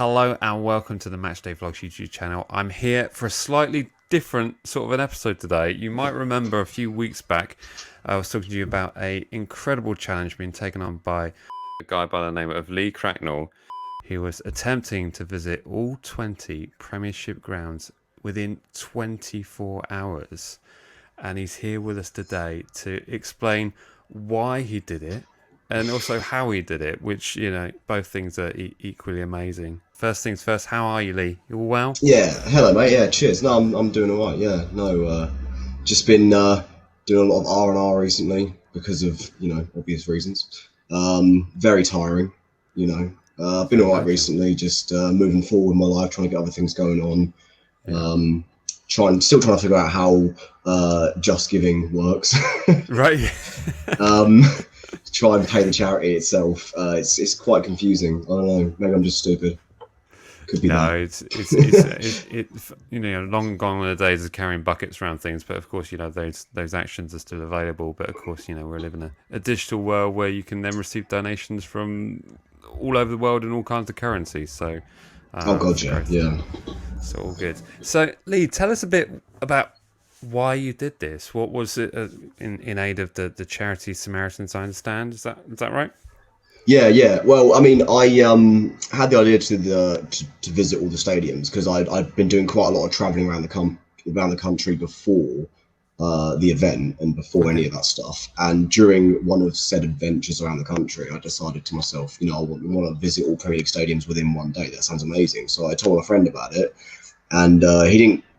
Hello and welcome to the Matchday Vlogs YouTube channel. I'm here for a slightly different sort of an episode today. You might remember a few weeks back I was talking to you about an incredible challenge being taken on by a guy by the name of Lee Cracknell. He was attempting to visit all 20 Premiership grounds within 24 hours. And he's here with us today to explain why he did it and also how he did it, which, you know, both things are equally amazing. First things first, how are you, Lee? You all well? Yeah, hello, mate. Yeah, cheers. No, I'm doing all right. Yeah, no, just been doing a lot of R&R recently because of, obvious reasons. Very tiring, I've been all right recently, just moving forward in my life, trying to get other things going on. Still trying to figure out how Just Giving works. Right. Try and pay the charity itself. It's quite confusing. I don't know. Maybe I'm just stupid. Could be no, it's long gone are the days of carrying buckets around things. But of course, those actions are still available. But of course, we're living a digital world where you can then receive donations from all over the world in all kinds of currencies. So, oh god, yeah. So all good. So Lee, tell us a bit about why you did this. What was it in aid of the charity Samaritans, I understand? Is that right? Yeah. Well, I mean, I had the idea to visit all the stadiums because I'd been doing quite a lot of travelling around the country before the event and before any of that stuff. And during one of said adventures around the country, I decided to myself, I want to visit all Premier League stadiums within one day. That sounds amazing. So I told a friend about it, and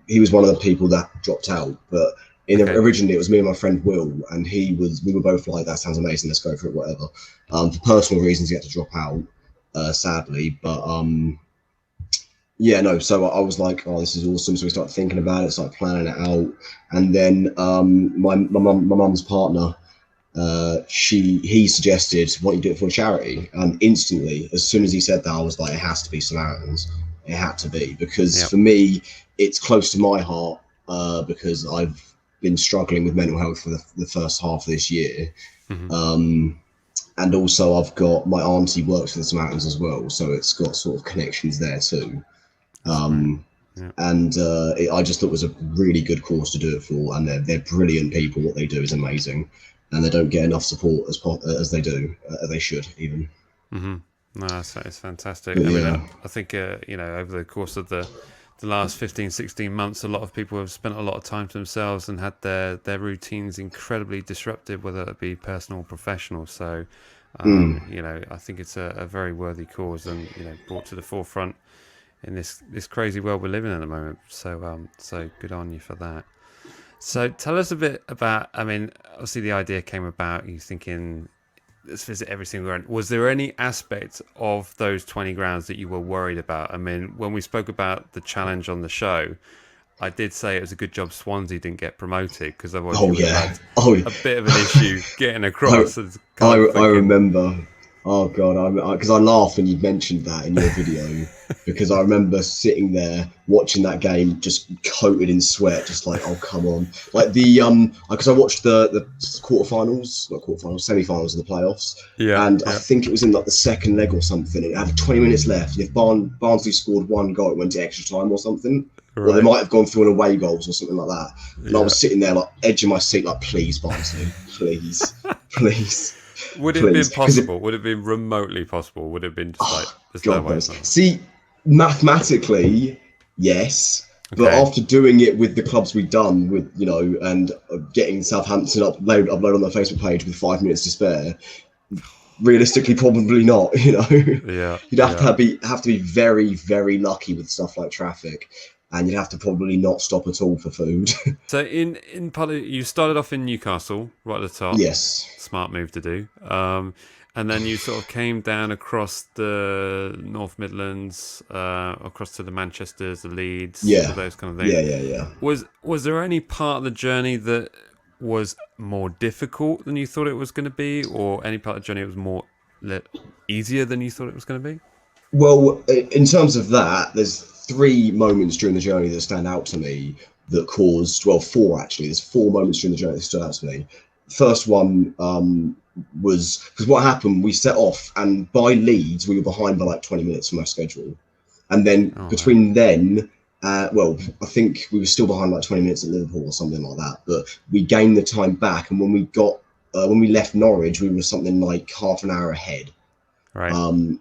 he was one of the people that dropped out, but originally it was me and my friend Will, and we were both like, that sounds amazing, let's go for it, whatever. For personal reasons he had to drop out, sadly, but so I was like, oh, this is awesome. So we started thinking about it, started planning it out, and then my mum's partner, he suggested, why don't you do it for a charity? And instantly, as soon as he said that, I was like, it has to be Samaritans. It had to be, because for me, it's close to my heart, because I've been struggling with mental health for the first half of this year. And also I've got, my auntie works for the Samaritans as well, so it's got sort of connections there too. And I just thought it was a really good cause to do it for, and they're brilliant people. What they do is amazing, and they don't get enough support as they do, they should even. No, it's fantastic. I think over the course of the last 15, 16 months, a lot of people have spent a lot of time to themselves and had their routines incredibly disrupted, whether it be personal or professional. So, I think it's a very worthy cause, and brought to the forefront in this crazy world we're living in at the moment. So, so good on you for that. So, tell us a bit about. I mean, obviously, the idea came about you thinking, let's visit every single ground. Was there any aspect of those 20 grounds that you were worried about? I mean, when we spoke about the challenge on the show, I did say it was a good job Swansea didn't get promoted, because otherwise you would have had a bit of an issue getting across. I remember. Oh god, because I laughed when you mentioned that in your video, because I remember sitting there watching that game just coated in sweat, just like, oh come on, like because I watched the semi-finals of the playoffs, and I think it was in like the second leg or something. It had 20 minutes left. If Barnsley scored one goal, it went to extra time or something, or they might have gone through an away goals or something like that. And I was sitting there like edge of my seat, like, please Barnsley, please. Would it have been possible? Would it have been remotely possible? Would it have been just like, there's no way? See, mathematically, yes. Okay. But after doing it with the clubs we've done, with and getting Southampton upload on their Facebook page with 5 minutes to spare, realistically, probably not. You'd have to be very, very lucky with stuff like traffic. And you'd have to probably not stop at all for food. So in part of, you started off in Newcastle, right at the top. Yes. Smart move to do. And then you sort of came down across the North Midlands, across to the Manchesters, the Leeds, those kind of things. Yeah. Was there any part of the journey that was more difficult than you thought it was going to be, or any part of the journey that was more easier than you thought it was going to be? Well, in terms of that, there's 3 moments during the journey that stand out to me that caused, well, 4 actually. There's 4 moments during the journey that stood out to me. First one was, because what happened, we set off, and by Leeds, we were behind by like 20 minutes from our schedule. And then Oh, between then, well, I think we were still behind like 20 minutes at Liverpool or something like that. But we gained the time back, and when we left Norwich, we were something like half an hour ahead. right.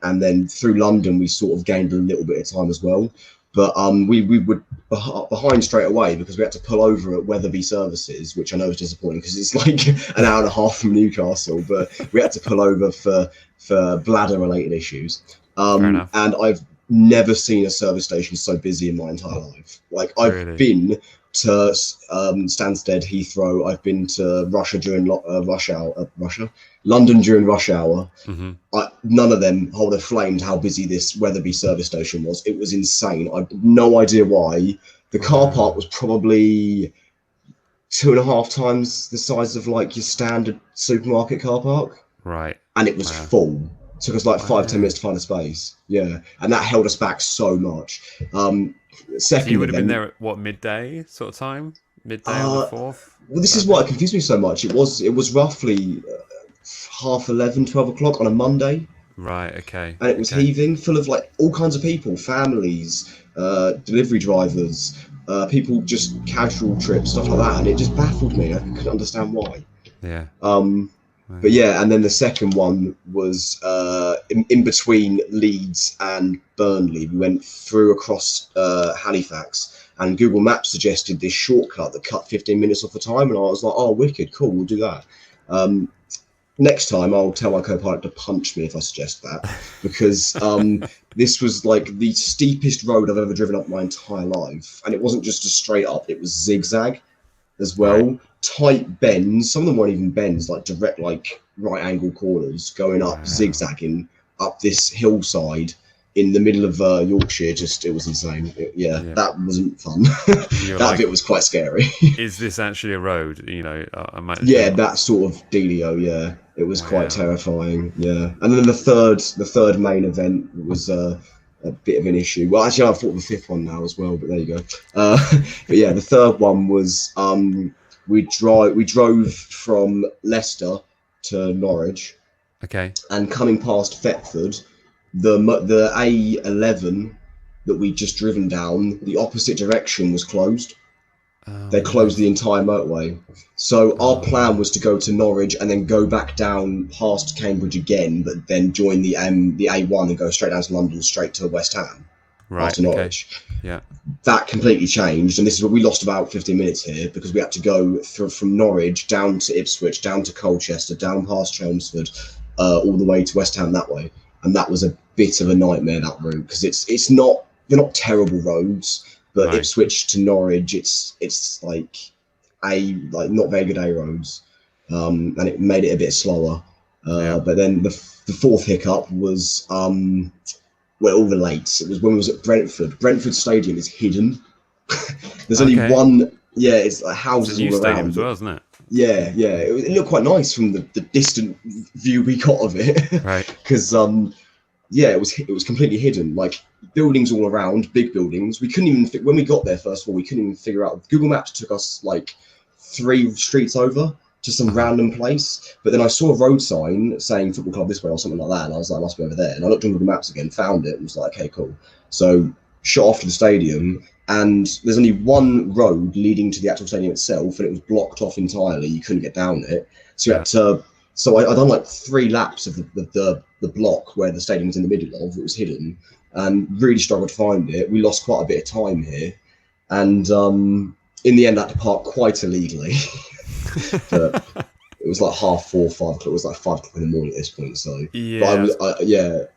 And then through London, we sort of gained a little bit of time as well. But we were behind straight away because we had to pull over at Weatherby Services, which I know is disappointing because it's like an hour and a half from Newcastle. But we had to pull over for bladder-related issues. Fair enough. And I've never seen a service station so busy in my entire life. Like I've been to Stansted, Heathrow. I've been to Russia during London during rush hour. Mm-hmm. None of them hold a flame to how busy this Weatherby service station was. It was insane. I had no idea why. The car park was probably 2.5 times the size of like your standard supermarket car park. Right. And it was full. It took us like 5-10 minutes to find a space. Yeah. And that held us back so much. Second, so you would have been there at what, midday sort of time? Midday on the 4th? Well, this is what confused me so much. It was roughly 11:30, 12 o'clock on a Monday. Right, okay. And it was heaving, full of like all kinds of people, families, delivery drivers, people just casual trips, stuff like that. And it just baffled me. I couldn't understand why. Yeah. But yeah, and then the second one was in between Leeds and Burnley. We went through across Halifax, and Google Maps suggested this shortcut that cut 15 minutes off the time. And I was like, oh, wicked, cool, we'll do that. Next time, I'll tell my co-pilot to punch me if I suggest that, because this was like the steepest road I've ever driven up my entire life. And it wasn't just a straight up, it was zigzag as well. Right. Tight bends, some of them weren't even bends, like direct, like right angle corners, going up, zigzagging up this hillside in the middle of Yorkshire. It was insane. That wasn't fun. That bit was quite scary. Is this actually a road? You know, I might. Yeah, that sort of dealio. Yeah, it was quite terrifying. Yeah, and then the third main event was a bit of an issue. Well, actually, I've thought of the fifth one now as well. But there you go. But yeah, the third one was we drove from Leicester to Norwich. Okay. And coming past Thetford, the A11 that we'd just driven down, the opposite direction was closed. They closed the entire motorway. So our plan was to go to Norwich and then go back down past Cambridge again, but then join the A1 and go straight down to London, straight to West Ham. Right. After Norwich. Okay. Yeah. That completely changed, and this is what we lost about 15 minutes here because we had to go from Norwich down to Ipswich, down to Colchester, down past Chelmsford, all the way to West Ham that way. And that was a bit of a nightmare, that route, because they're not terrible roads, but Ipswich to Norwich, it's like not very good A roads, and it made it a bit slower. But then the fourth hiccup was all relates. It was when we was at Brentford. Brentford Stadium is hidden. There's only one. Yeah, it's like houses all around. It's a new stadium as well, isn't it? Yeah. It looked quite nice from the distant view we got of it. Right. Because it was completely hidden. Like buildings all around, big buildings. We couldn't even when we got there. First of all, we couldn't even figure out. Google Maps took us like 3 streets over to some random place. But then I saw a road sign saying football club this way or something like that, and I was like, I must be over there. And I looked on Google Maps again, found it, and was like, okay, cool. So shot off to the stadium. And there's only one road leading to the actual stadium itself, and it was blocked off entirely. You couldn't get down it. So you had to. So I done like 3 laps of the block where the stadium was in the middle of. It was hidden, and really struggled to find it. We lost quite a bit of time here, and in the end, I had to park quite illegally. But it was like 4:30, 5 o'clock. It was like 5 o'clock in the morning at this point. So and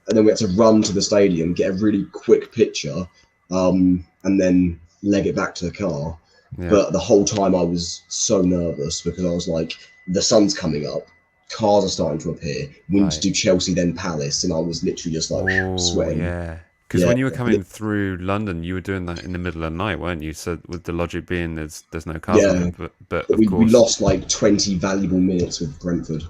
then we had to run to the stadium, get a really quick picture. And then leg it back to the car. Yeah. But the whole time I was so nervous because I was like, the sun's coming up, cars are starting to appear. We need to do Chelsea, then Palace, and I was literally just like sweating. Yeah, because when you were coming through London, you were doing that in the middle of the night, weren't you? So with the logic being there's no cars on them, but of course we lost like 20 valuable minutes with Brentford.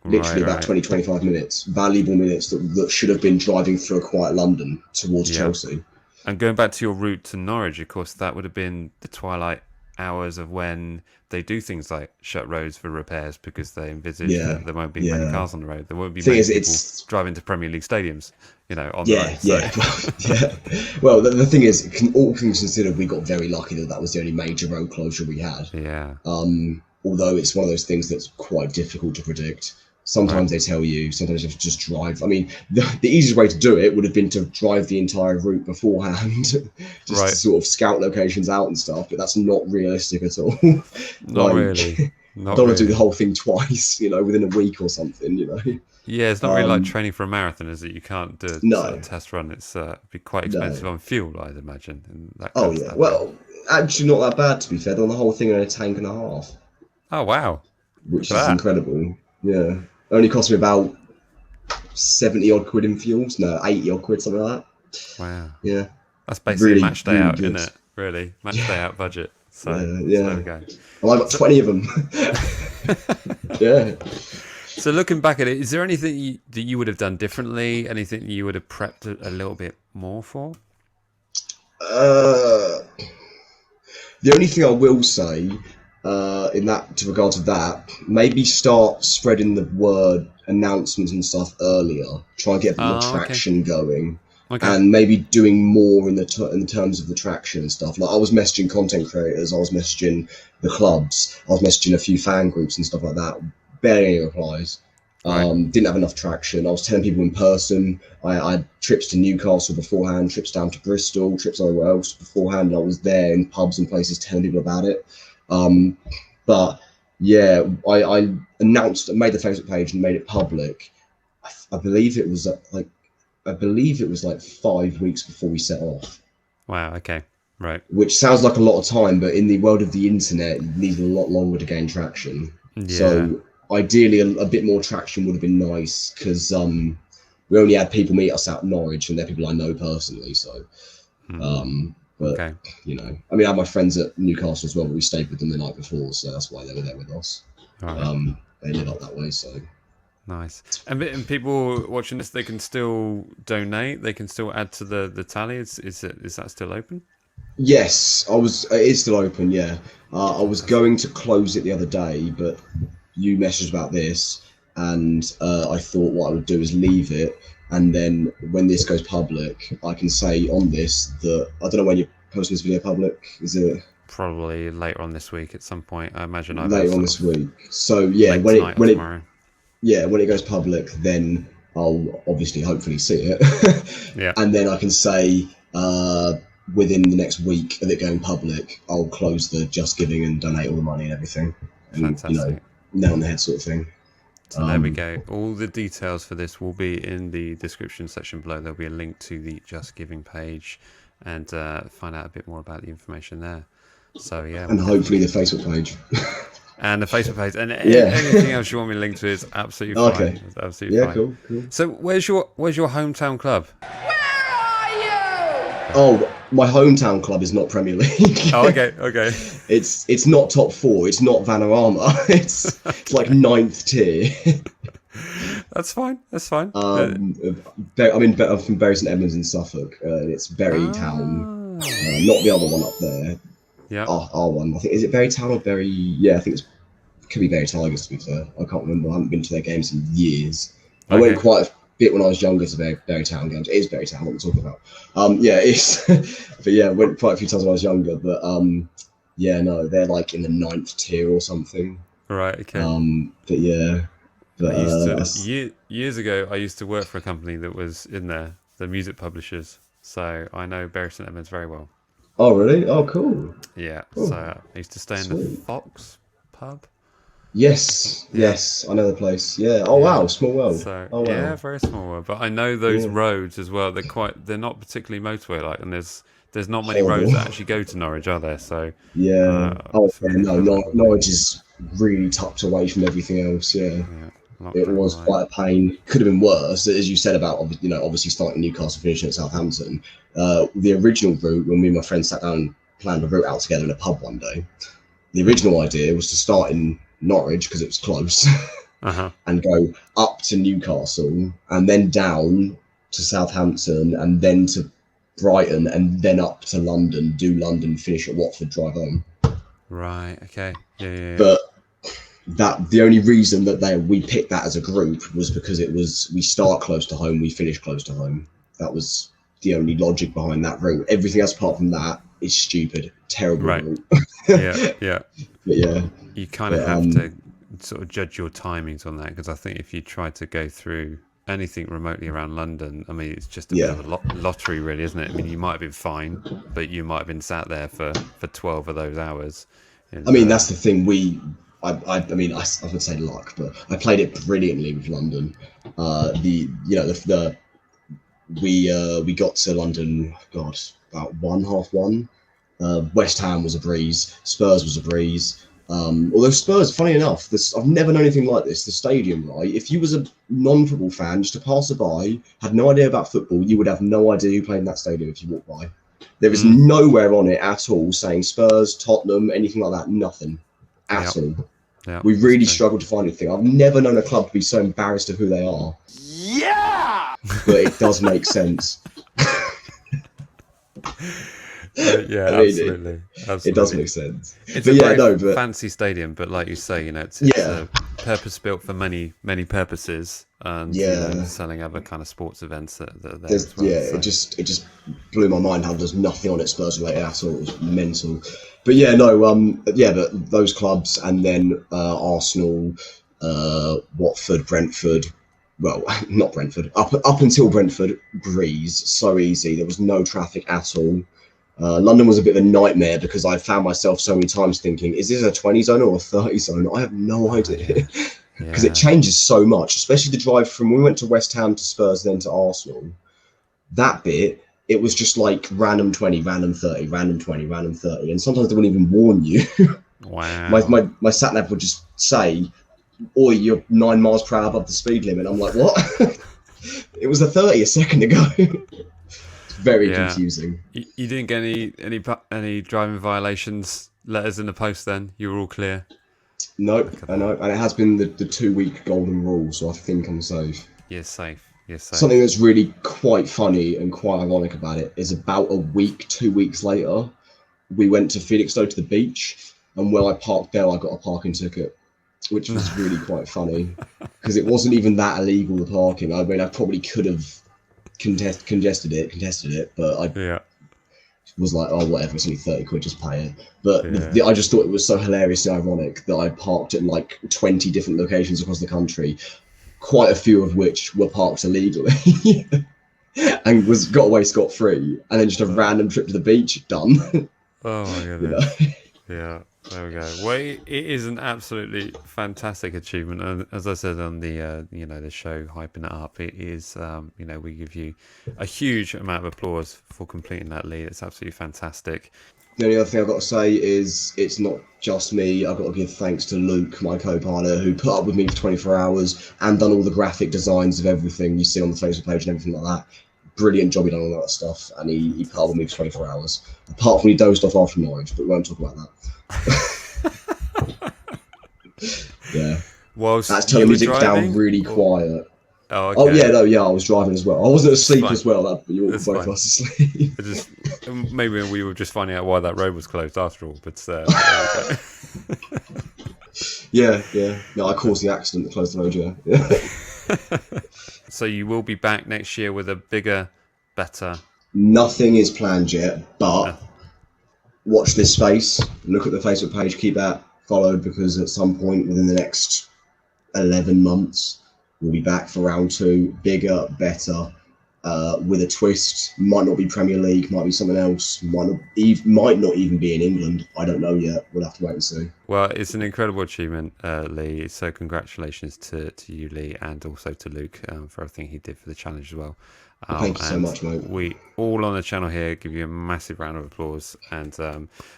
Literally about 20, 25 minutes, valuable minutes that should have been driving through a quiet London towards Chelsea. And going back to your route to Norwich, of course, that would have been the twilight hours of when they do things like shut roads for repairs because they envisage Yeah, that there won't be many yeah. cars on the road. There won't be Thing many is, people it's driving to Premier League stadiums, on the yeah, road. So. yeah, yeah. Well, the thing is, all things considered, we got very lucky that was the only major road closure we had. Yeah. Although it's one of those things that's quite difficult to predict. Right. Sometimes they tell you, sometimes you have to just drive. I mean, the easiest way to do it would have been to drive the entire route beforehand, just to sort of scout locations out and stuff, but that's not realistic at all. Not really. I don't want to do the whole thing twice, within a week or something, Yeah, it's not really like training for a marathon, is it? You can't do a test run. It's be quite expensive on fuel, I'd imagine. And that kind of stuff. Well, actually not that bad, to be fair. They're on the whole thing in a tank and a half. Oh, wow. Which is incredible. Yeah. Only cost me about 70 odd quid in fuel. No, 80 odd quid, something like that. Wow. Yeah. That's basically really, match day really out, good. isn't it? Really. Match day out budget. So, yeah. there we go. Well, I got 20 of them. Yeah. So looking back at it, is there anything that you would have done differently? Anything you would have prepped a little bit more for? The only thing I will say, to regard to that, maybe start spreading the word, announcements and stuff earlier. Try and get more traction going, and maybe doing more in terms of the traction and stuff. Like I was messaging content creators, I was messaging the clubs, I was messaging a few fan groups and stuff like that. Barely any replies. Didn't have enough traction. I was telling people in person. I had trips to Newcastle beforehand, trips down to Bristol, trips everywhere else beforehand. I was there in pubs and places telling people about it. But yeah, I announced, made the Facebook page and made it public. I believe it was like 5 weeks before we set off. Wow. Okay. Right. Which sounds like a lot of time, but in the world of the internet, you need a lot longer to gain traction. Yeah. So ideally, a bit more traction would have been nice because we only had people meet us out Norwich, and they're people I know personally. So, but I had my friends at Newcastle as well, but we stayed with them the night before, so that's why they were there with us. Right. They live up that way, so nice. And people watching this, they can still donate. They can still add to the tally. Is that still open? Yes, it is still open. Yeah, I was going to close it the other day, but you messaged about this, and I thought what I would do is leave it, and then when this goes public, I can say on this that I don't know when you're posting this video public. Is it probably later on this week at some point? I imagine later on this week. So yeah, when it goes public, then I'll obviously hopefully see it. Yeah, and then I can say within the next week of it going public, I'll close the Just Giving and donate all the money and everything. And, fantastic. Nail on the head sort of thing. So there we go. All the details for this will be in the description section below. There'll be a link to the Just Giving page and find out a bit more about the information there. So yeah, and hopefully the Facebook page. And the Facebook page, and anything else you want me to link to is absolutely fine. Okay. It's absolutely fine. Cool. So where's your hometown club? Oh, my hometown club is not Premier League. Oh, okay. It's not top four. It's not Vanarama. It's like 9th tier. That's fine. I'm from Bury St Edmunds in Suffolk. It's Bury Town, not the other one up there. Yeah. Our one. I think is it Bury Town or Bury? Yeah, I think it could be Bury Tigers, to be fair. I can't remember. I haven't been to their games in years. I went quite a bit when I was younger to Bury Town games. It is Bury Town, what we're talking about. But yeah, went quite a few times when I was younger. But they're like in the 9th tier or something. Right. Okay. But yeah. But years ago, I used to work for a company that was in there, the music publishers. So I know Bury St Edmunds very well. Oh really? Oh cool. Yeah. Cool. So I used to stay in the Fox pub. Yes, I know the place. Yeah. Oh wow, small world. So, wow. Yeah, very small world. But I know those roads as well. They're not particularly motorway-like, and there's not many roads that actually go to Norwich, are there? So Norwich is really tucked away from everything else. Yeah. It was quite a pain. Could have been worse, as you said about obviously starting Newcastle, finishing at Southampton. The original route, when me and my friends sat down and planned a route out together in a pub one day, the original idea was to start in Norwich because it was close, and go up to Newcastle and then down to Southampton and then to Brighton and then up to London, do London, finish at Watford, drive home. Right. Okay. Yeah. But that the only reason that we picked that as a group was because we start close to home, we finish close to home. That was the only logic behind that route. Everything else apart from that is stupid, terrible Right. route. Yeah. But yeah, You kind of have to sort of judge your timings on that, because I think if you try to go through anything remotely around London, I mean, it's just a bit of a lottery, really, isn't it? I mean, you might have been fine, but you might have been sat there for 12 of those hours. I mean, that's the thing. I mean, I would say luck, but I played it brilliantly with London. We got to London, God, about 1:30. West Ham was a breeze. Spurs was a breeze. Although Spurs, funny enough, I've never known anything like this. The stadium, right? If you was a non-football fan, just a passerby, had no idea about football, you would have no idea who played in that stadium if you walked by. There is nowhere on it at all saying Spurs, Tottenham, anything like that. Nothing at all. Yep, we really struggled to find anything. I've never known a club to be so embarrassed of who they are. Yeah! But it does make sense. Absolutely. It does make sense. It's a very fancy stadium, but like you say, it's purpose built for many purposes, and selling other kind of sports events that are there as well. Yeah, so. it just blew my mind how there's nothing on it Spurs related at all. It was mental. But but those clubs, and then Arsenal, Watford, Brentford. Well, not Brentford. Up until Brentford, breeze, so easy. There was no traffic at all. London was a bit of a nightmare because I found myself so many times thinking, is this a 20 zone or a 30 zone? I have no idea because it changes so much, especially the drive from when we went to West Ham to Spurs, then to Arsenal. That bit, it was just like random 20, random 30, random 20, random 30. And sometimes they wouldn't even warn you. Wow. My sat nav would just say, "Oi, you're 9 miles per hour above the speed limit." I'm like, what? It was a 30 a second ago. Very confusing. You didn't get any driving violations letters in the post then? You were all clear? Nope, I know. And it has been the 2-week golden rule, so I think I'm safe. You're safe. Something that's really quite funny and quite ironic about it is about 2 weeks later, we went to Felixstowe to the beach, and when I parked there, I got a parking ticket, which was really quite funny because it wasn't even that illegal, the parking. I mean, I probably could have contested it, but I was like, oh, whatever, it's only 30 quid, just pay it. But I just thought it was so hilariously ironic that I parked in like 20 different locations across the country, quite a few of which were parked illegally, and got away scot-free, and then just a random trip to the beach, done. Oh my goodness. Yeah, there we go. Well, it is an absolutely fantastic achievement, and as I said on the the show, hyping it up, it is we give you a huge amount of applause for completing that lead. It's absolutely fantastic. The only other thing I've got to say is it's not just me. I've got to give thanks to Luke, my co-pilot, who put up with me for 24 hours and done all the graphic designs of everything you see on the Facebook page and everything like that. Brilliant job he done all that stuff, and he put up with me for 24 hours. Apart from he dozed off after Norwich, but we won't talk about that. Yeah. Whilst that's turning music down really quiet. Oh, okay. I was driving as well. I wasn't asleep as well. You were both of us asleep. Maybe we were just finding out why that road was closed after all. But yeah. No, I caused the accident that closed the road. Yeah. So you will be back next year with a bigger, better. Nothing is planned yet, but watch this space. Look at the Facebook page. Keep that followed, because at some point within the next 11 months. We'll be back for round 2, bigger, better, with a twist. Might not be Premier League, might be something else. Might not even be in England. I don't know yet. We'll have to wait and see. Well, it's an incredible achievement, Lee. So congratulations to you, Lee, and also to Luke for everything he did for the challenge as well. Thank you so much, mate. We all on the channel here give you a massive round of applause. And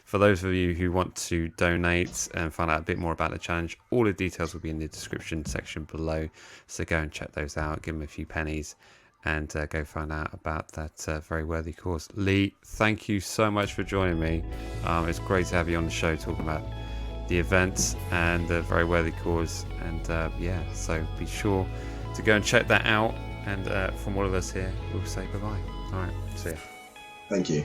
for those of you who want to donate and find out a bit more about the challenge, all the details will be in the description section below. So go and check those out, give them a few pennies, and go find out about that very worthy cause. Lee, thank you so much for joining me. It's great to have you on the show talking about the event and the very worthy cause. And so be sure to go and check that out. And from all of us here, we'll say bye-bye. All right, see ya. Thank you.